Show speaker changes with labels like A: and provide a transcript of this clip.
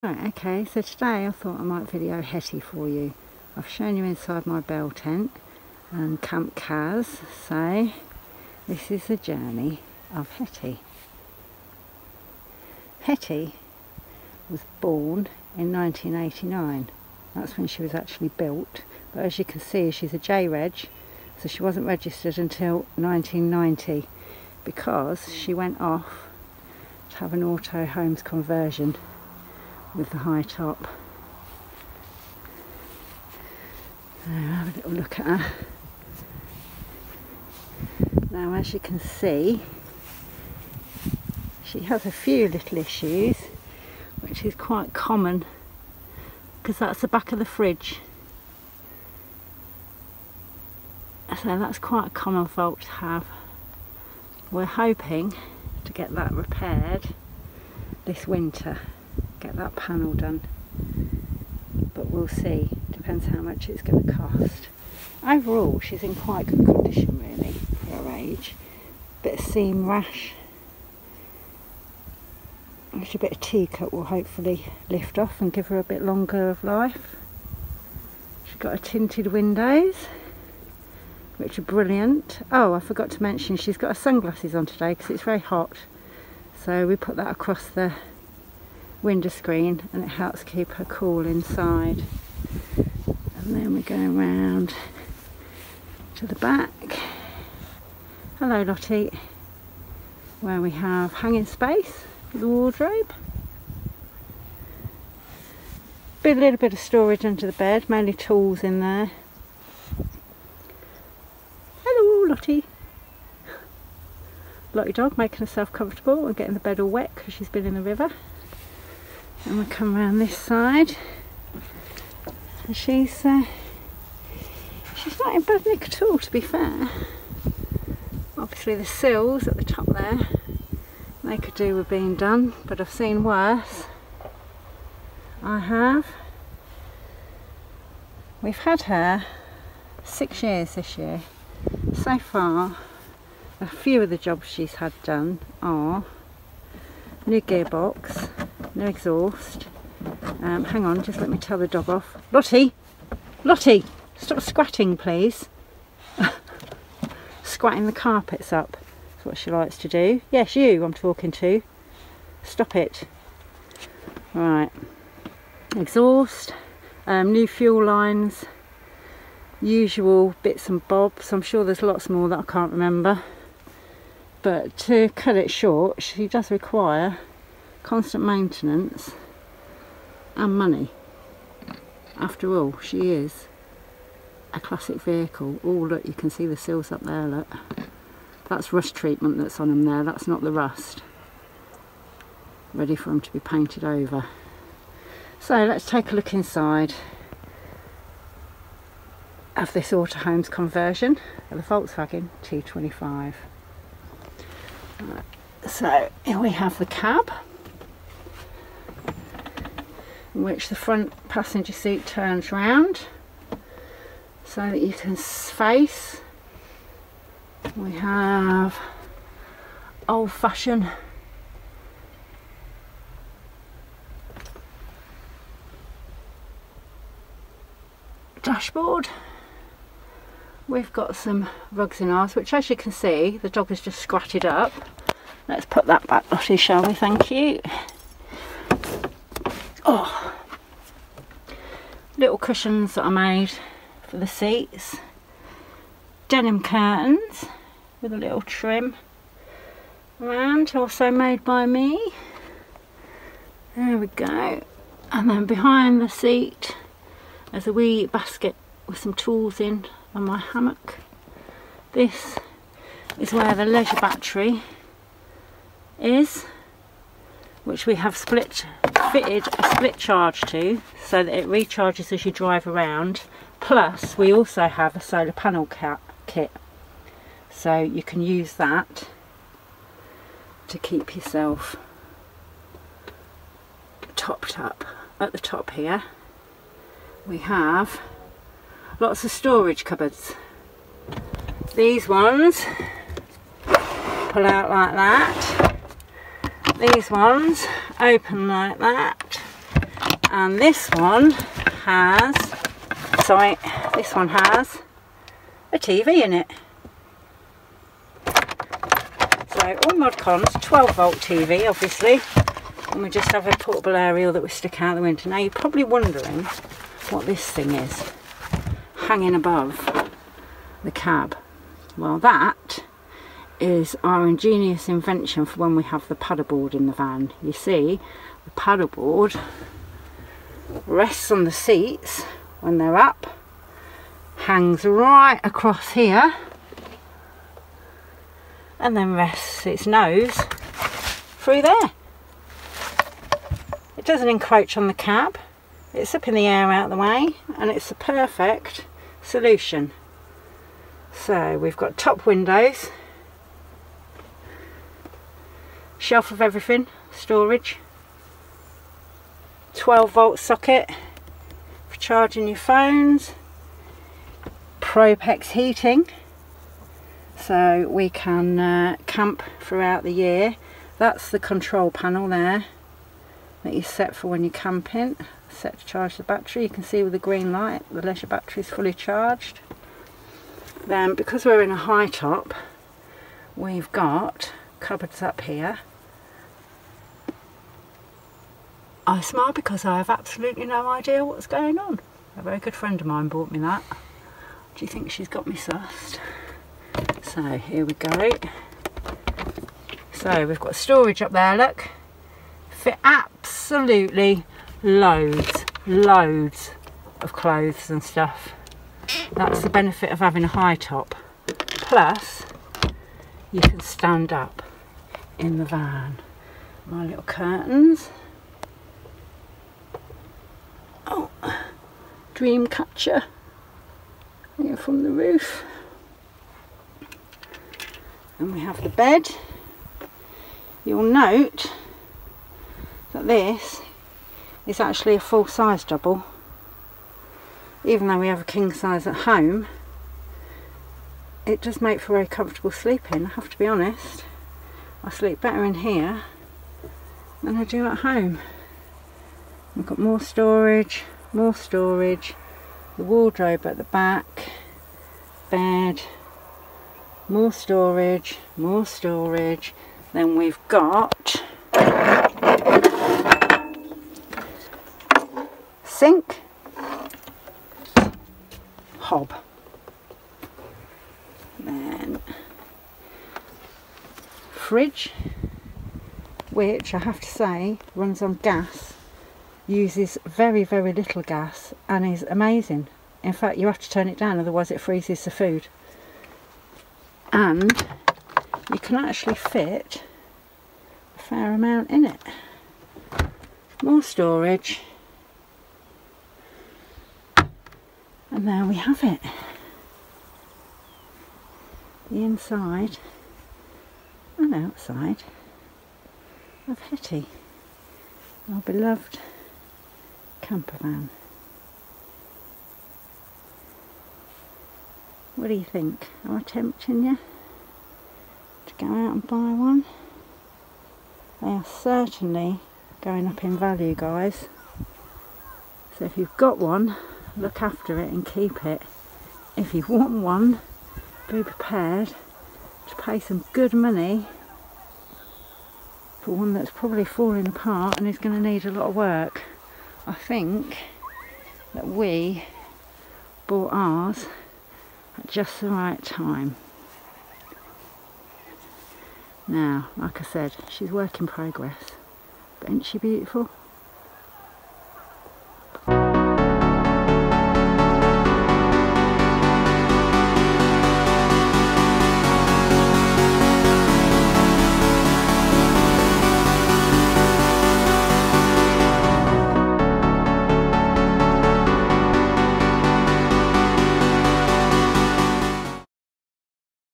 A: Right, okay, so today I thought I might video Hettie for you. I've shown you inside my bell tent and Camp Kaz, so this is the journey of Hettie. Hettie was born in 1989. That's when she was actually built, but as you can see she's a J-Reg, so she wasn't registered until 1990 because she went off to have an Autohomes conversion with the high top. So have a little look at her. Now, as you can see, she has a few little issues, which is quite common because that's the back of the fridge. So that's quite a common fault to have. We're hoping to get that repaired this winter. Get that panel done, but we'll see, depends how much it's going to cost. Overall she's in quite good condition really for her age. Bit of seam rash, which a bit of teacup will hopefully lift off and give her a bit longer of life. She's got her tinted windows, which are brilliant. Oh, I forgot to mention she's got her sunglasses on today because it's very hot, so we put that across the window screen and it helps keep her cool inside. And then we go around to the back. Hello Lottie, where we have hanging space for the wardrobe. A little bit of storage under the bed, mainly tools in there. Hello Lottie. Lottie dog making herself comfortable and getting the bed all wet because she's been in the river. And we come around this side, and she's not in bad nick at all, to be fair. Obviously the sills at the top there, they could do with being done, but I've seen worse. I have. We've had her 6 years this year. So far, a few of the jobs she's had done are new gearbox, no exhaust. Hang on, just let me tell the dog off. Lottie! Lottie! Stop squatting, please. Squatting the carpets up. That's what she likes to do. Yes, you I'm talking to. Stop it. Right. Exhaust. New fuel lines. Usual bits and bobs. I'm sure there's lots more that I can't remember. But to cut it short, she does require constant maintenance and money. After all, she is a classic vehicle. Oh look, you can see the sills up there, look. That's rust treatment that's on them there, that's not the rust. Ready for them to be painted over. So let's take a look inside of this Autohomes conversion of the Volkswagen T25. So here we have the cab, in which the front passenger seat turns round so that you can face. We have old-fashioned dashboard. We've got some rugs in ours, which as you can see the dog has just squatted up. Let's put that back, Lottie, shall we? Thank you. Oh, little cushions that I made for the seats. Denim curtains with a little trim around, also made by me. There we go. And then behind the seat there's a wee basket with some tools in and my hammock. This is where the leisure battery is, which we have fitted a split charge to so that it recharges as you drive around. Plus we also have a solar panel kit, so you can use that to keep yourself topped up. At the top here we have lots of storage cupboards. These ones pull out like that. These ones open like that. And this one has, sorry, this one has a TV in it. So all mod cons, 12 volt TV obviously, and we just have a portable aerial that we stick out the window. Now you're probably wondering what this thing is hanging above the cab. Well, that is our ingenious invention for when we have the paddleboard in the van. You see, the paddleboard rests on the seats when they're up, hangs right across here, and then rests its nose through there. It doesn't encroach on the cab, it's up in the air out of the way, and it's the perfect solution. So we've got top windows, shelf of everything, storage, 12 volt socket for charging your phones, Propex heating, so we can camp throughout the year. That's the control panel there that you set for when you're camping, set to charge the battery. You can see with the green light the leisure battery is fully charged. Then because we're in a high top, we've got cupboards up here. I smile because I have absolutely no idea what's going on. A very good friend of mine bought me that. Do you think she's got me sussed? So here we go. So we've got storage up there, look. Fit absolutely loads of clothes and stuff. That's the benefit of having a high top. Plus, you can stand up in the van. My little curtains. Oh, dream catcher here from the roof. And we have the bed. You'll note that this is actually a full-size double. Even though we have a king size at home, it does make for very comfortable sleeping. I have to be honest, I sleep better in here than I do at home. We've got more storage, the wardrobe at the back, bed, more storage, then we've got sink, hob, then fridge, which I have to say runs on gas, uses very little gas and is amazing. In fact, you have to turn it down, otherwise it freezes the food. And you can actually fit a fair amount in it. More storage. And there we have it. The inside and outside of Hettie, our beloved camper van. What do you think? Am I tempting you to go out and buy one? They are certainly going up in value, guys. So if you've got one, look after it and keep it. If you want one, be prepared to pay some good money for one that's probably falling apart and is going to need a lot of work. I think that we bought ours at just the right time. Now, like I said, she's work in progress, but isn't she beautiful?